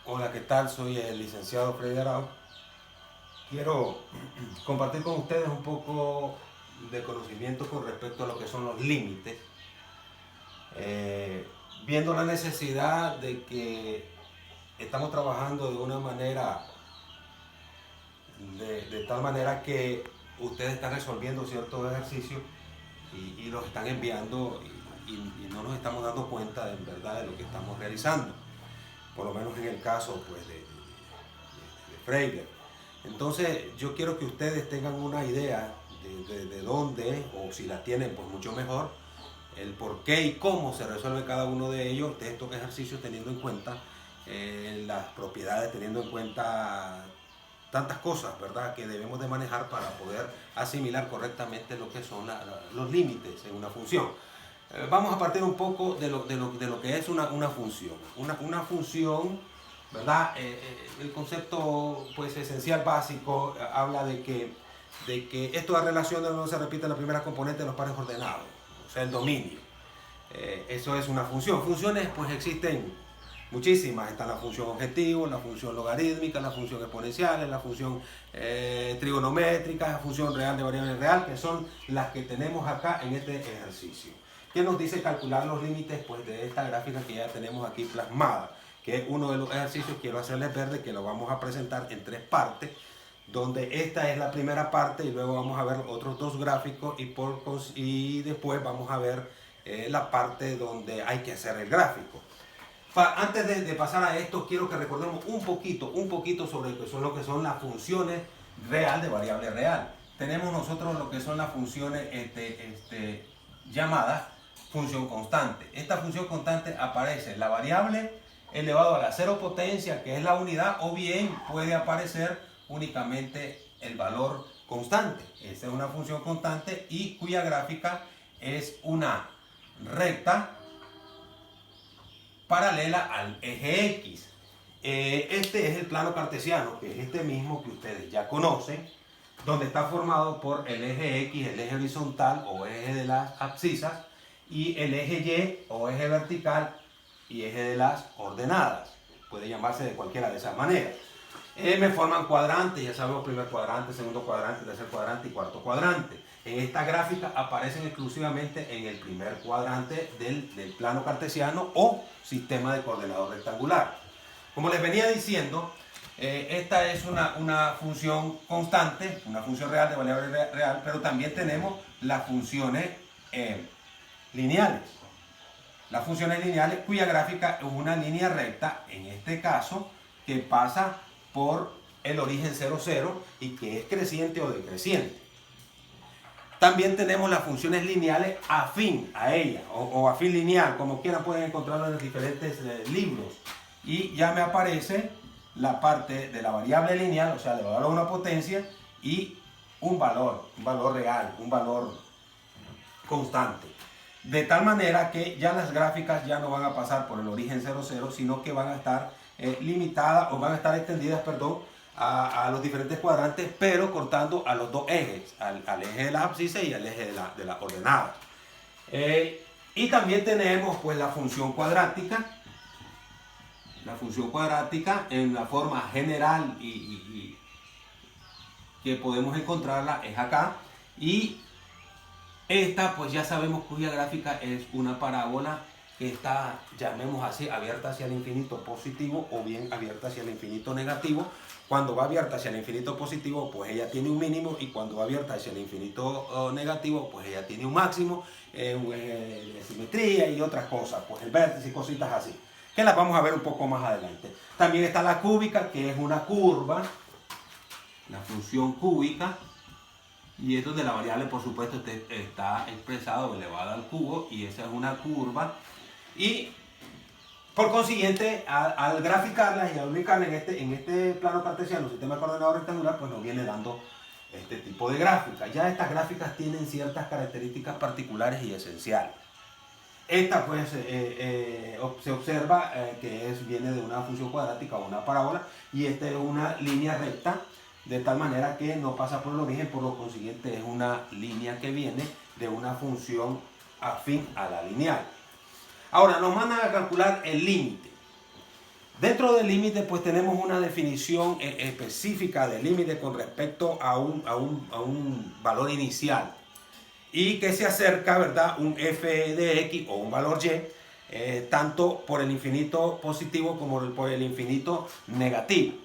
Hola, ¿qué tal? Soy el licenciado Freddy Arau. Quiero compartir con ustedes un poco de conocimiento con respecto a lo que son los límites, eh, viendo la necesidad de que estamos trabajando de una manera, de tal manera que ustedes están resolviendo ciertos ejercicios y los están enviando y no nos estamos dando cuenta de, en verdad de lo que estamos realizando, por lo menos en el caso pues, de Freire. Entonces yo quiero que ustedes tengan una idea de dónde, o si la tienen pues mucho mejor, el por qué y cómo se resuelve cada uno de ellos, de estos ejercicios, teniendo en cuenta las propiedades, teniendo en cuenta tantas cosas, ¿verdad?, que debemos de manejar para poder asimilar correctamente lo que son los límites en una función. Vamos a partir un poco de lo que es una función. Una función, ¿verdad? El concepto pues, esencial básico habla de que esto de relación donde se repite la primera componente de los pares ordenados, o sea, el dominio. Eso es una función. Funciones pues existen muchísimas. Está la función objetivo, la función logarítmica, la función exponencial, la función trigonométrica, la función real de variable real, que son las que tenemos acá en este ejercicio. ¿Qué nos dice calcular los límites pues, de esta gráfica que ya tenemos aquí plasmada? Que es uno de los ejercicios, quiero hacerles ver de que lo vamos a presentar en tres partes, donde esta es la primera parte y luego vamos a ver otros dos gráficos y después vamos a ver la parte donde hay que hacer el gráfico. Antes de pasar a esto, quiero que recordemos un poquito sobre lo que son las funciones real de variable real. Tenemos nosotros lo que son las funciones llamadas función constante. Esta función constante aparece la variable elevado a la cero potencia, que es la unidad, o bien puede aparecer únicamente el valor constante. Esta es una función constante y cuya gráfica es una recta paralela al eje X. Este es el plano cartesiano, que es este mismo que ustedes ya conocen, donde está formado por el eje X, el eje horizontal o eje de las abscisas, y el eje Y o eje vertical y eje de las ordenadas. Puede llamarse de cualquiera de esas maneras. Me forman cuadrantes, ya sabemos, primer cuadrante, segundo cuadrante, tercer cuadrante y cuarto cuadrante. En esta gráfica aparecen exclusivamente en el primer cuadrante del plano cartesiano o sistema de coordenado rectangular. Como les venía diciendo, esta es una función constante, una función real de variable real, pero también tenemos las funciones lineales. Las funciones lineales cuya gráfica es una línea recta, en este caso, que pasa por el origen 0, 0 y que es creciente o decreciente. También tenemos las funciones lineales afín a ella o afín lineal, como quieran pueden encontrarlo en los diferentes libros. Y ya me aparece la parte de la variable lineal, o sea, de valor a una potencia y un valor real, un valor constante. De tal manera que ya las gráficas ya no van a pasar por el origen 0, 0, sino que van a estar limitadas o van a estar extendidas, perdón, a los diferentes cuadrantes, pero cortando a los dos ejes, al eje de las abscisas y al eje de la ordenada. Y también tenemos pues la función cuadrática en la forma general y que podemos encontrarla es acá, y esta pues ya sabemos cuya gráfica es una parábola que está, llamemos así, abierta hacia el infinito positivo o bien abierta hacia el infinito negativo. Cuando va abierta hacia el infinito positivo, pues ella tiene un mínimo, y cuando va abierta hacia el infinito negativo, pues ella tiene un máximo, simetría y otras cosas, pues el vértice y cositas así, que las vamos a ver un poco más adelante. También está la cúbica, que es una curva, la función cúbica, y es donde la variable, por supuesto, está expresada o elevada al cubo, y esa es una curva. Y por consiguiente, al graficarlas y al ubicarlas en este plano cartesiano, sistema de coordenado rectangular, pues nos viene dando este tipo de gráficas. Ya estas gráficas tienen ciertas características particulares y esenciales. Esta pues se observa que viene de una función cuadrática o una parábola, y esta es una línea recta, de tal manera que no pasa por el origen, por lo consiguiente es una línea que viene de una función afín a la lineal. Ahora nos mandan a calcular el límite. dentro del límite pues tenemos una definición específica del límite con respecto a un valor inicial y que se acerca, ¿verdad?, un f de x o un valor y, tanto por el infinito positivo como por el infinito negativo.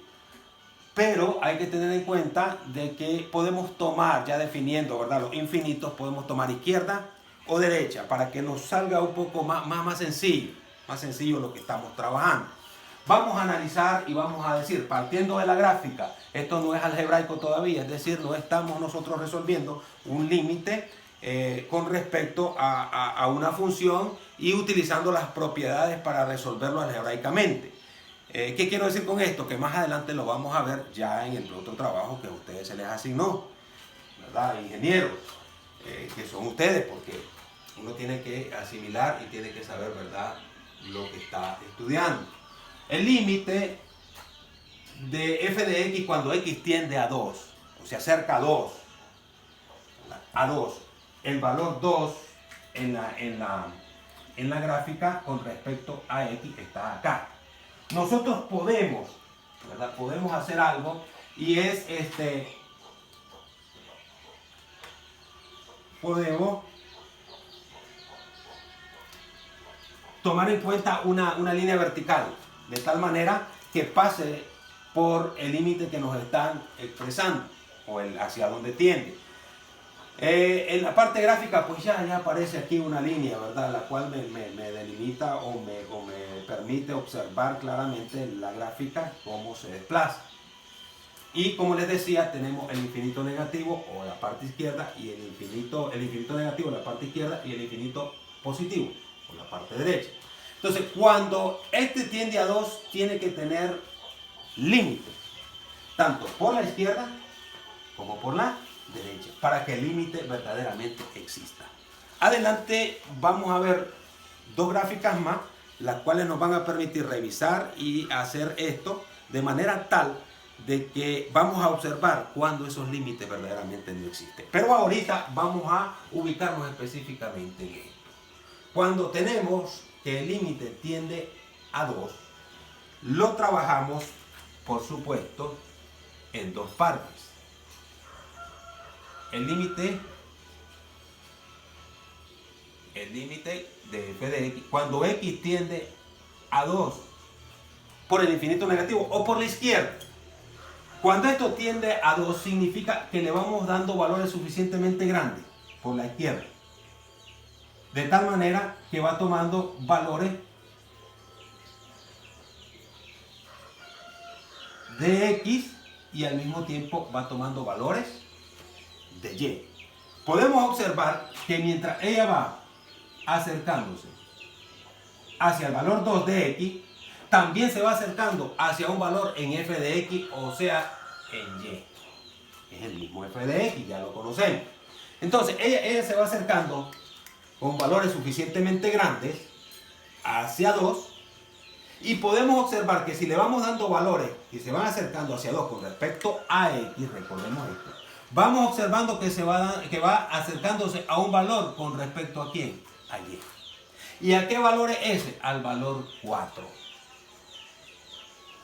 Pero hay que tener en cuenta de que podemos tomar, ya definiendo, ¿verdad?, los infinitos, podemos tomar izquierda o derecha para que nos salga un poco más sencillo lo que estamos trabajando. Vamos a analizar y vamos a decir, partiendo de la gráfica, esto no es algebraico todavía, es decir, no estamos nosotros resolviendo un límite con respecto a una función y utilizando las propiedades para resolverlo algebraicamente. ¿Qué quiero decir con esto? Que más adelante lo vamos a ver ya en el otro trabajo que a ustedes se les asignó, ¿verdad? Ingenieros, que son ustedes, porque uno tiene que asimilar y tiene que saber, ¿verdad?, lo que está estudiando. El límite de f de x cuando x tiende a 2, o se acerca a 2, el valor 2 en la gráfica con respecto a x está acá. Nosotros podemos, ¿verdad?, podemos hacer algo y es podemos tomar en cuenta una línea vertical de tal manera que pase por el límite que nos están expresando o hacia donde tiende. En la parte gráfica pues ya aparece aquí una línea, ¿verdad?, la cual me delimita o me permite observar claramente la gráfica cómo se desplaza. Y como les decía, tenemos el infinito negativo o la parte izquierda y el infinito negativo la parte izquierda y el infinito positivo o la parte derecha. Entonces, cuando este tiende a 2, tiene que tener límite, tanto por la izquierda como por la derecha, para que el límite verdaderamente exista. Adelante vamos a ver dos gráficas más, las cuales nos van a permitir revisar y hacer esto de manera tal de que vamos a observar cuando esos límites verdaderamente no existen. Pero ahorita vamos a ubicarnos específicamente en esto. Cuando tenemos que el límite tiende a 2, lo trabajamos, por supuesto, en dos partes. El límite de f de x, cuando x tiende a 2 por el infinito negativo o por la izquierda. Cuando esto tiende a 2 significa que le vamos dando valores suficientemente grandes por la izquierda. De tal manera que va tomando valores de x y al mismo tiempo va tomando valores de y. Podemos observar que mientras ella va acercándose hacia el valor 2 de x, también se va acercando hacia un valor en f de x, o sea, en y. Es el mismo f de x, ya lo conocemos. Entonces, ella se va acercando con valores suficientemente grandes hacia 2, y podemos observar que si le vamos dando valores que se van acercando hacia 2 con respecto a x, recordemos esto, vamos observando que va acercándose a un valor con respecto a ¿quién? A y. ¿Y a qué valor es ese? Al valor 4.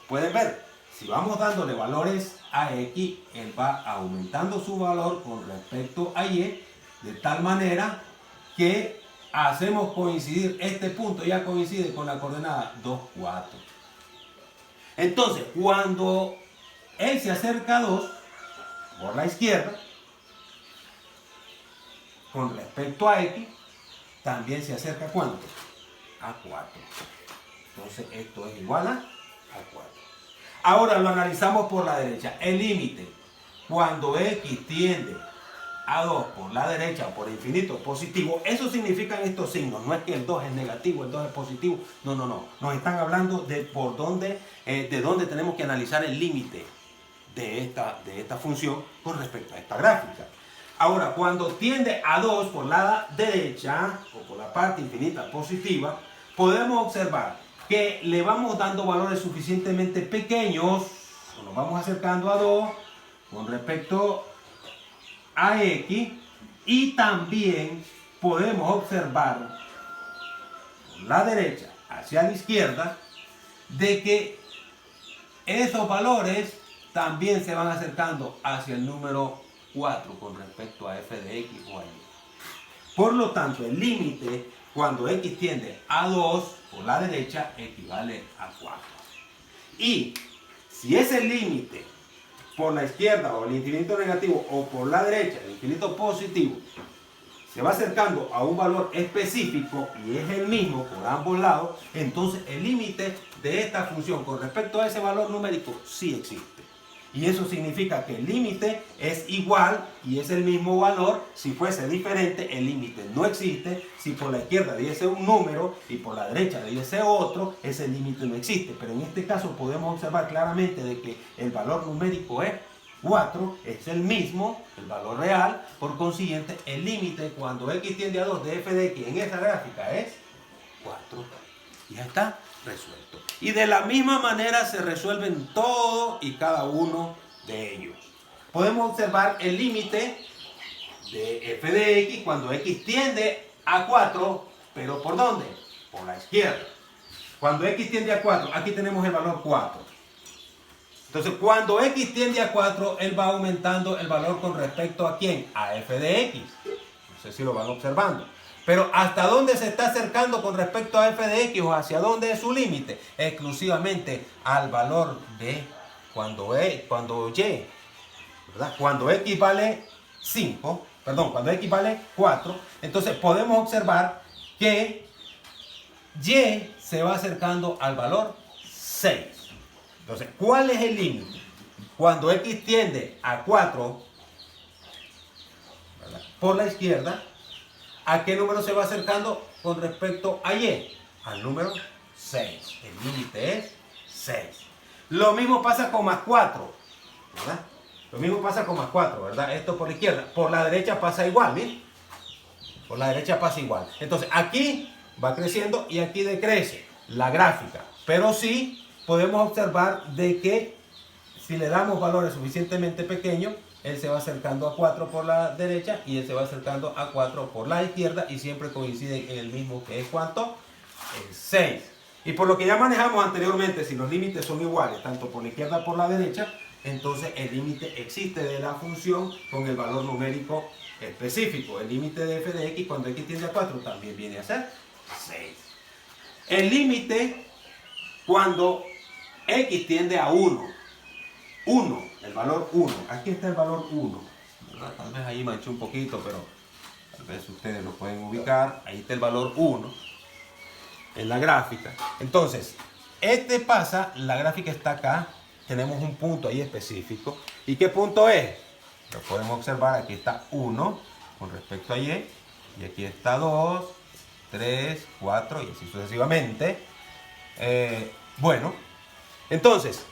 Pueden ver, si vamos dándole valores a x, él va aumentando su valor con respecto a y, de tal manera que hacemos coincidir, este punto ya coincide con la coordenada 2, 4. Entonces, cuando él se acerca a 2 por la izquierda, con respecto a x, también se acerca ¿a cuánto? A 4. Entonces, esto es igual a 4. Ahora lo analizamos por la derecha. El límite, cuando x tiende a 2 por la derecha o por infinito positivo, eso significan estos signos. No es que el 2 es negativo, el 2 es positivo. No. Nos están hablando de de dónde tenemos que analizar el límite de esta función con respecto a esta gráfica. Ahora, cuando tiende a 2 por la derecha o por la parte infinita positiva, podemos observar que le vamos dando valores suficientemente pequeños, nos vamos acercando a 2 con respecto a x, y también podemos observar por la derecha hacia la izquierda de que esos valores también se van acercando hacia el número 4 con respecto a f de x o a y. Por lo tanto, el límite cuando x tiende a 2 por la derecha equivale a 4. Y si ese límite por la izquierda o el infinito negativo o por la derecha el infinito positivo se va acercando a un valor específico y es el mismo por ambos lados, entonces el límite de esta función con respecto a ese valor numérico sí existe. Y eso significa que el límite es igual y es el mismo valor. Si fuese diferente, el límite no existe. Si por la izquierda diese un número y por la derecha diese otro, ese límite no existe. Pero en este caso podemos observar claramente de que el valor numérico es 4, es el mismo, el valor real. Por consiguiente, el límite cuando x tiende a 2 de f de x en esa gráfica es 4. Ya está resuelto. Y de la misma manera se resuelven todos y cada uno de ellos. Podemos observar el límite de f de x cuando x tiende a 4, pero ¿por dónde? Por la izquierda. Cuando x tiende a 4, aquí tenemos el valor 4. Entonces, cuando x tiende a 4, él va aumentando el valor con respecto a ¿quién? A f de x. No sé si lo van observando. Pero ¿hasta dónde se está acercando con respecto a f de x o hacia dónde es su límite? Exclusivamente al valor de cuando y, ¿verdad? Cuando x vale 5, perdón, cuando x vale 4, entonces podemos observar que y se va acercando al valor 6. Entonces, ¿cuál es el límite? Cuando x tiende a 4, ¿verdad?, por la izquierda, ¿a qué número se va acercando con respecto a y? Al número 6. El límite es 6. Lo mismo pasa con más 4, ¿verdad? Lo mismo pasa con más 4, ¿verdad? Esto por la izquierda. Por la derecha pasa igual, ¿bien? Por la derecha pasa igual. Entonces, aquí va creciendo y aquí decrece la gráfica. Pero sí podemos observar de que si le damos valores suficientemente pequeños, él se va acercando a 4 por la derecha y él se va acercando a 4 por la izquierda y siempre coinciden en el mismo, que es ¿cuánto? El 6. Y por lo que ya manejamos anteriormente, si los límites son iguales, tanto por la izquierda como por la derecha, entonces el límite existe de la función con el valor numérico específico. El límite de f de x cuando x tiende a 4 también viene a ser 6. El límite cuando x tiende a 1, el valor 1, aquí está el valor 1, ¿verdad? Tal vez ahí manché un poquito, pero tal vez ustedes lo pueden ubicar. Ahí está el valor 1 en la gráfica. Entonces, la gráfica está acá, tenemos un punto ahí específico. ¿Y qué punto es? Lo podemos observar, aquí está 1 con respecto a y aquí está 2, 3, 4 y así sucesivamente. Bueno, entonces,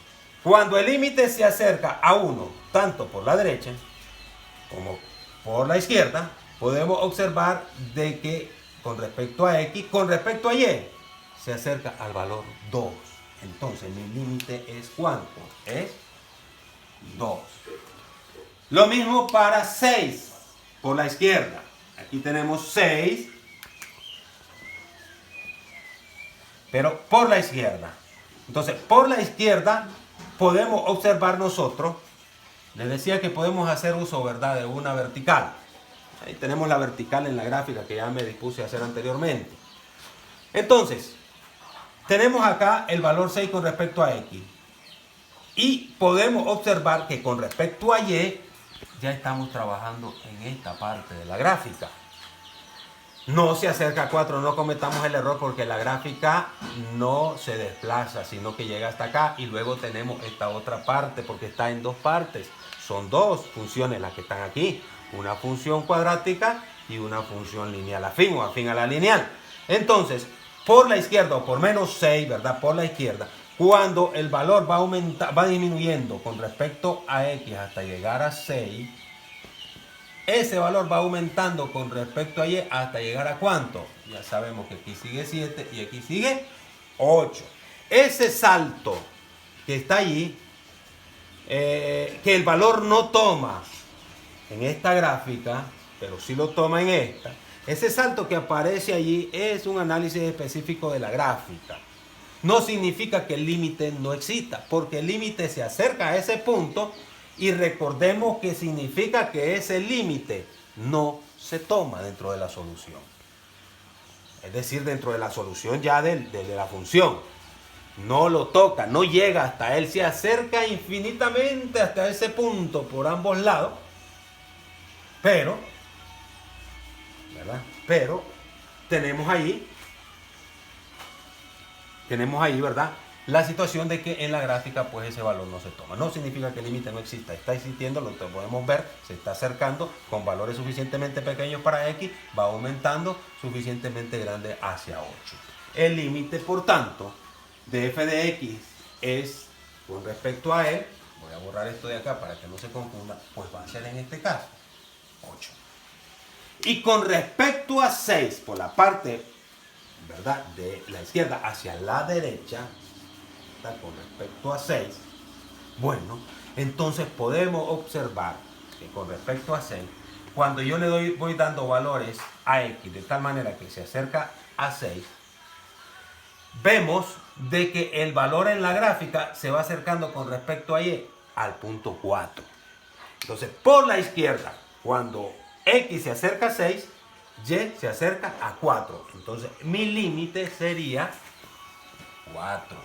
cuando el límite se acerca a 1, tanto por la derecha como por la izquierda, podemos observar de que con respecto a x, con respecto a y, se acerca al valor 2. Entonces, mi límite es ¿cuánto? Es 2. Lo mismo para 6 por la izquierda. Aquí tenemos 6, pero por la izquierda. Entonces, por la izquierda podemos observar nosotros, les decía que podemos hacer uso, ¿verdad?, de una vertical. Ahí tenemos la vertical en la gráfica que ya me dispuse a hacer anteriormente. Entonces, tenemos acá el valor 6 con respecto a x. Y podemos observar que con respecto a y, ya estamos trabajando en esta parte de la gráfica. No se acerca a 4, no cometamos el error porque la gráfica no se desplaza, sino que llega hasta acá y luego tenemos esta otra parte porque está en dos partes. Son dos funciones las que están aquí, una función cuadrática y una función lineal afín o afín a la lineal. Entonces, por la izquierda o por menos 6, ¿verdad? Por la izquierda, cuando el valor va disminuyendo con respecto a x hasta llegar a 6, ese valor va aumentando con respecto a y hasta llegar a ¿cuánto? Ya sabemos que aquí sigue 7 y aquí sigue 8. Ese salto que está allí, que el valor no toma en esta gráfica, pero sí lo toma en esta, ese salto que aparece allí es un análisis específico de la gráfica. no significa que el límite no exista, porque el límite se acerca a ese punto y recordemos que significa que ese límite no se toma dentro de la solución. Es decir, dentro de la solución ya de la función. No lo toca, no llega hasta él, se acerca infinitamente hasta ese punto por ambos lados, pero, ¿verdad? Pero tenemos ahí, ¿verdad? La situación de que en la gráfica pues ese valor no se toma. No significa que el límite no exista, está existiendo, lo que podemos ver, se está acercando con valores suficientemente pequeños para X, va aumentando suficientemente grande hacia 8. El límite, por tanto, de f de X es, con respecto a él, voy a borrar esto de acá para que no se confunda, pues va a ser en este caso 8. Y con respecto a 6, por la parte, ¿verdad?, de la izquierda hacia la derecha, ¿verdad?, con respecto a 6, bueno, entonces podemos observar que con respecto a 6, cuando yo le voy dando valores a X de tal manera que se acerca a 6, vemos de que el valor en la gráfica se va acercando con respecto a Y al punto 4. Entonces, por la izquierda, cuando X se acerca a 6, Y se acerca a 4. Entonces, mi límite sería 4.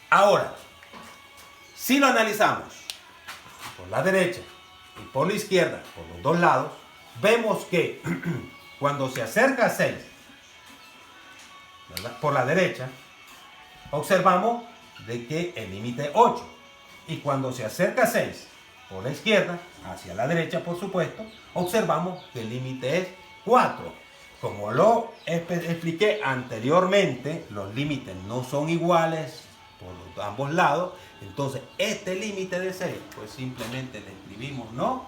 Ahora, si lo analizamos por la derecha y por la izquierda, por los dos lados, vemos que cuando se acerca a 6, ¿verdad?, por la derecha, observamos de que el límite es 8. Y cuando se acerca a 6 por la izquierda, hacia la derecha por supuesto, observamos que el límite es 4. Como lo expliqué anteriormente, los límites no son iguales por ambos lados. Entonces este límite de 6, pues simplemente le escribimos no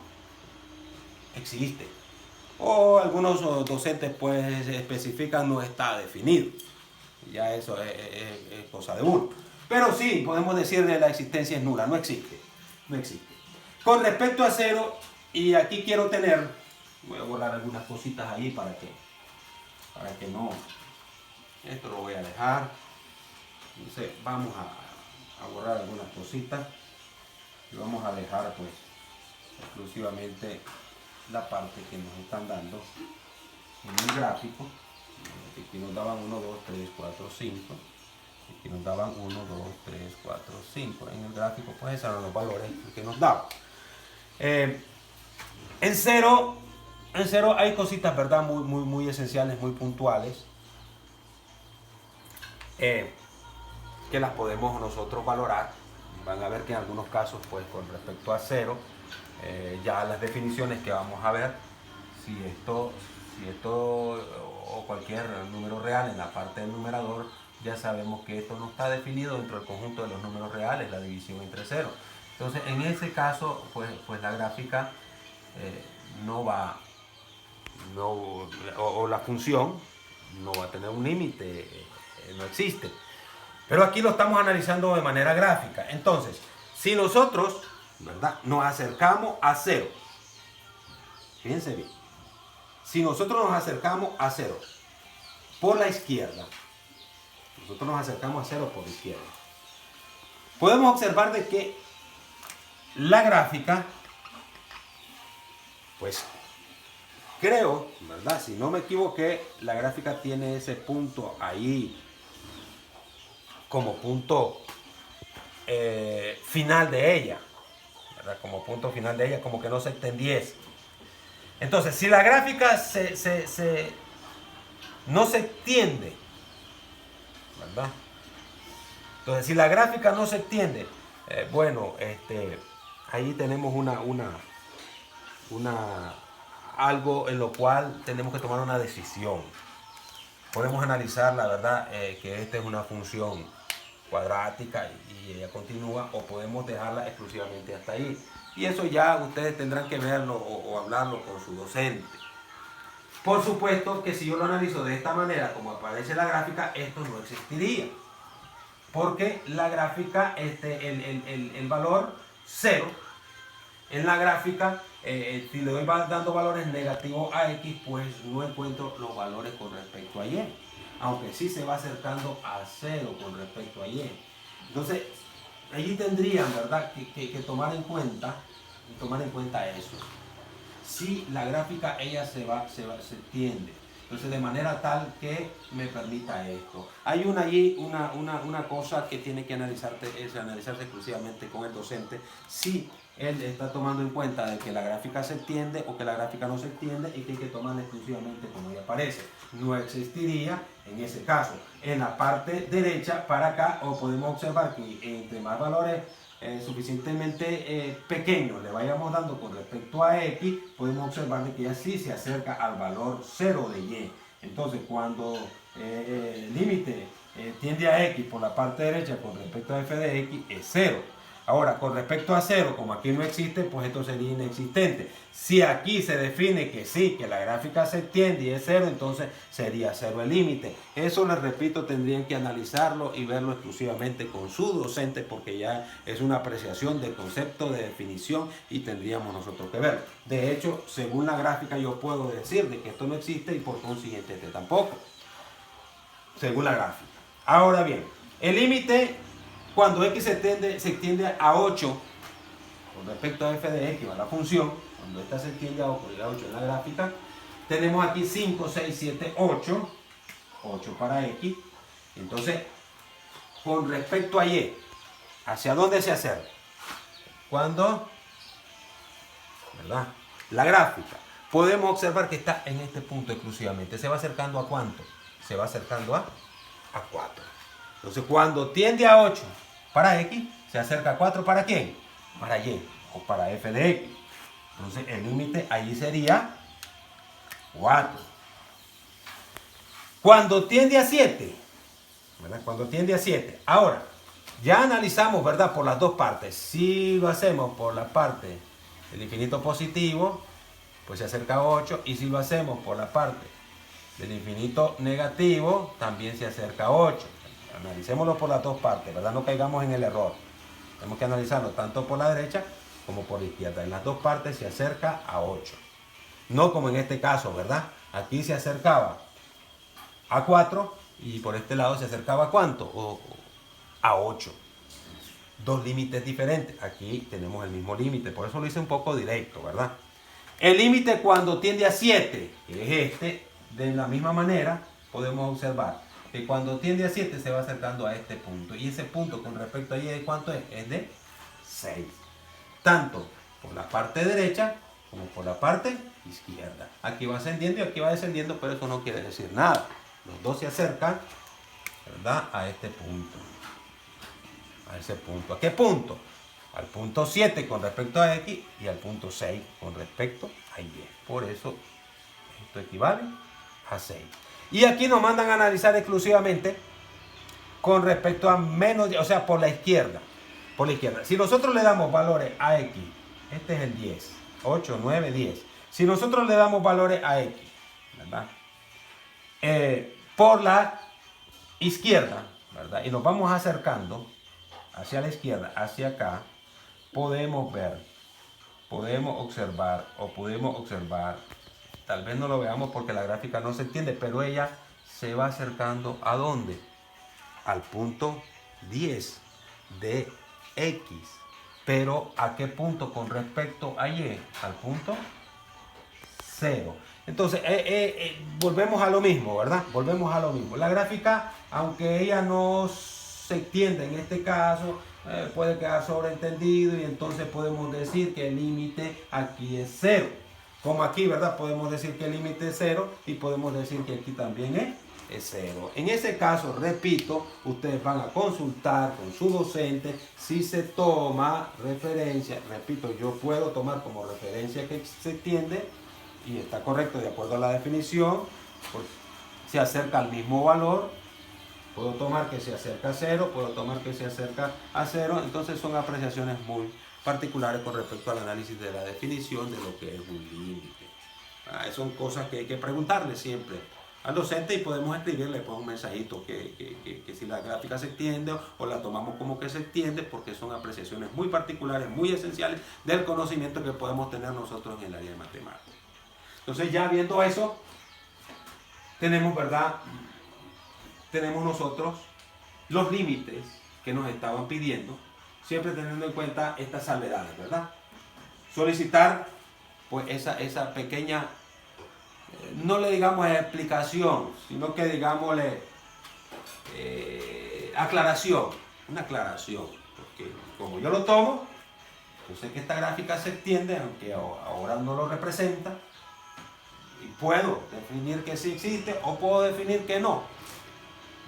existe. O algunos docentes pues especifican no está definido. Ya eso es cosa de uno. Pero sí, podemos decir que la existencia es nula, no existe. No existe. Con respecto a 0, y aquí quiero tener, voy a borrar algunas cositas ahí para que no, esto lo voy a dejar. Entonces vamos a borrar algunas cositas y vamos a dejar pues exclusivamente la parte que nos están dando en el gráfico. Aquí nos daban 1, 2, 3, 4, 5. Aquí nos daban 1, 2, 3, 4, 5. En el gráfico, pues esos eran los valores que nos daban. En cero hay cositas, ¿verdad?, muy esenciales, muy puntuales, que las podemos nosotros valorar. Van a ver que en algunos casos, pues con respecto a 0, ya las definiciones que vamos a ver, si esto o cualquier número real en la parte del numerador, ya sabemos que esto no está definido dentro del conjunto de los números reales, la división entre 0. Entonces, en ese caso, pues la gráfica o la función no va a tener un límite, no existe. Pero aquí lo estamos analizando de manera gráfica. Entonces, si nosotros, ¿verdad?, nos acercamos a 0, fíjense bien, si nosotros nos acercamos a 0 por la izquierda, podemos observar de que la gráfica, pues creo, ¿verdad?, si no me equivoqué, la gráfica tiene ese punto ahí como punto final de ella, ¿verdad?, como punto final de ella, como que no se extendiese. Entonces, si la gráfica no se extiende, ¿verdad? Entonces, si la gráfica no se extiende, ahí tenemos algo en lo cual tenemos que tomar una decisión. Podemos analizar, la verdad, que esta es una función cuadrática y ella continúa, o podemos dejarla exclusivamente hasta ahí. Y eso ya ustedes tendrán que verlo o hablarlo con su docente. Por supuesto que si yo lo analizo de esta manera, como aparece la gráfica, esto no existiría. Porque la gráfica, el valor 0, en la gráfica, si le voy dando valores negativos a X, pues no encuentro los valores con respecto a Y. aunque sí se va acercando a 0 con respecto a Y. Entonces, allí tendrían, ¿verdad?, que tomar en cuenta eso. Si la gráfica ella se tiende, entonces de manera tal que me permita esto. Hay una cosa que tiene que analizarse exclusivamente con el docente, si él está tomando en cuenta de que la gráfica se extiende o que la gráfica no se extiende y que hay que tomarla exclusivamente como ella aparece. No existiría en ese caso. En la parte derecha para acá, o podemos observar que entre más valores suficientemente pequeños le vayamos dando con respecto a X, podemos observar de que ya sí se acerca al valor 0 de Y. Entonces cuando el límite tiende a X por la parte derecha con respecto a f de X es 0. Ahora, con respecto a 0, como aquí no existe, pues esto sería inexistente. Si aquí se define que sí, que la gráfica se extiende y es 0, entonces sería 0 el límite. Eso, les repito, tendrían que analizarlo y verlo exclusivamente con su docente, porque ya es una apreciación de concepto, de definición, y tendríamos nosotros que verlo. De hecho, según la gráfica yo puedo decir de que esto no existe y por consiguiente este tampoco, según la gráfica. Ahora bien, el límite cuando X se extiende a 8 con respecto a f de X, a la función, cuando esta se extiende a 8 en la gráfica, tenemos aquí 5, 6, 7, 8, 8 para X. Entonces, con respecto a Y, ¿hacia dónde se acerca? Cuando, ¿verdad?, la gráfica, podemos observar que está en este punto exclusivamente. ¿Se va acercando a cuánto? Se va acercando a 4. Entonces, cuando tiende a 8 para X, se acerca a 4 ¿para quién? Para Y, o para f de X. Entonces, el límite allí sería 4. Cuando tiende a 7, ¿verdad? Cuando tiende a 7. Ahora, ya analizamos, ¿verdad?, por las dos partes. Si lo hacemos por la parte del infinito positivo, pues se acerca a 8. Y si lo hacemos por la parte del infinito negativo, también se acerca a 8. Analicémoslo por las dos partes, ¿verdad? No caigamos en el error. Tenemos que analizarlo tanto por la derecha como por la izquierda. En las dos partes se acerca a 8. No como en este caso, ¿verdad? Aquí se acercaba a 4 y por este lado se acercaba a ¿cuánto? A 8. Dos límites diferentes. Aquí tenemos el mismo límite, por eso lo hice un poco directo, ¿verdad? El límite cuando tiende a 7, que es este, de la misma manera podemos observar que cuando tiende a 7 se va acercando a este punto. Y ese punto con respecto a Y, ¿de cuánto es? Es de 6. Tanto por la parte derecha como por la parte izquierda. Aquí va ascendiendo y aquí va descendiendo, pero eso no quiere decir nada. Los dos se acercan, ¿verdad?, a este punto. A ese punto. ¿A qué punto? Al punto 7 con respecto a X y al punto 6 con respecto a Y. Por eso esto equivale a 6. Y aquí nos mandan a analizar exclusivamente con respecto a menos, o sea, por la izquierda. Por la izquierda. Si nosotros le damos valores a X, este es el 10, 8, 9, 10. Si nosotros le damos valores a X, ¿verdad?, por la izquierda, ¿verdad?, y nos vamos acercando hacia la izquierda, hacia acá, podemos ver, podemos observar, tal vez no lo veamos porque la gráfica no se entiende, pero ella se va acercando ¿a dónde? Al punto 10 de X. Pero ¿a qué punto con respecto a Y? Al punto 0. Entonces, volvemos a lo mismo, ¿verdad? Volvemos a lo mismo. La gráfica, aunque ella no se extiende en este caso, puede quedar sobreentendido y entonces podemos decir que el límite aquí es 0. Como aquí, ¿verdad? Podemos decir que el límite es 0 y podemos decir que aquí también es 0. En ese caso, repito, ustedes van a consultar con su docente si se toma referencia. Repito, yo puedo tomar como referencia que se extiende y está correcto de acuerdo a la definición, se acerca al mismo valor. Puedo tomar que se acerca a 0, puedo tomar que se acerca a 0. Entonces son apreciaciones muy particulares con respecto al análisis de la definición de lo que es un límite. Son cosas que hay que preguntarle siempre al docente y podemos escribirle pues, un mensajito que si la gráfica se extiende o la tomamos como que se extiende, porque son apreciaciones muy particulares, muy esenciales del conocimiento que podemos tener nosotros en el área de matemáticas. Entonces ya viendo eso, tenemos, ¿verdad?, tenemos nosotros los límites que nos estaban pidiendo, siempre teniendo en cuenta estas salvedades, ¿verdad? Solicitar pues esa pequeña, no le digamos explicación, sino que digámosle aclaración, una aclaración, porque como yo lo tomo, yo sé que esta gráfica se extiende, aunque ahora no lo representa, y puedo definir que sí existe o puedo definir que no.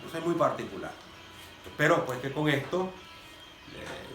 Eso es muy particular. Espero pues que con esto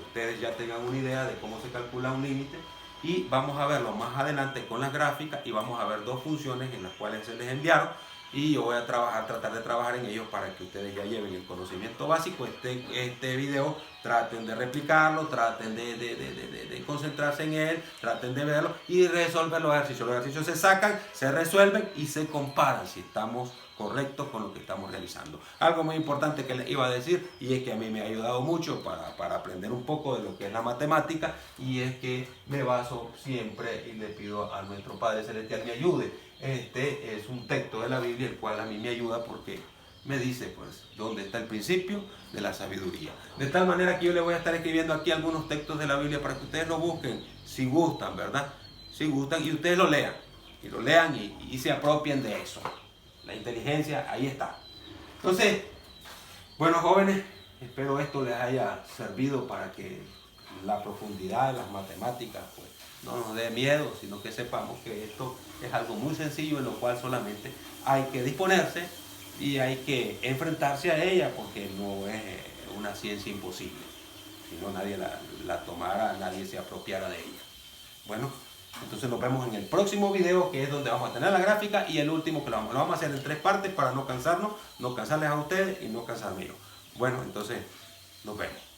ustedes ya tengan una idea de cómo se calcula un límite, y vamos a verlo más adelante con las gráficas, y vamos a ver dos funciones en las cuales se les enviaron, y yo voy a tratar de trabajar en ellos para que ustedes ya lleven el conocimiento básico. Este video traten de replicarlo, traten de concentrarse en él, traten de verlo y resolver los ejercicios. Los ejercicios se sacan, se resuelven y se comparan si estamos correctos con lo que estamos realizando. Algo muy importante que les iba a decir, y es que a mí me ha ayudado mucho para aprender un poco de lo que es la matemática, y es que me baso siempre y le pido a nuestro Padre Celestial me ayude. Este es un texto de la Biblia el cual a mí me ayuda porque me dice pues dónde está el principio de la sabiduría. De tal manera que yo le voy a estar escribiendo aquí algunos textos de la Biblia para que ustedes lo busquen, si gustan, ¿verdad? Si gustan, y ustedes lo lean, y se apropien de eso. La inteligencia ahí está. Entonces, bueno, jóvenes, espero esto les haya servido para que la profundidad de las matemáticas pues no nos dé miedo, sino que sepamos que esto es algo muy sencillo en lo cual solamente hay que disponerse y hay que enfrentarse a ella, porque no es una ciencia imposible. Si no, nadie la tomara, nadie se apropiara de ella. Bueno, entonces nos vemos en el próximo video, que es donde vamos a tener la gráfica, y el último que lo vamos a hacer en 3 partes para no cansarnos, no cansarles a ustedes y no cansarme yo. Bueno, entonces nos vemos.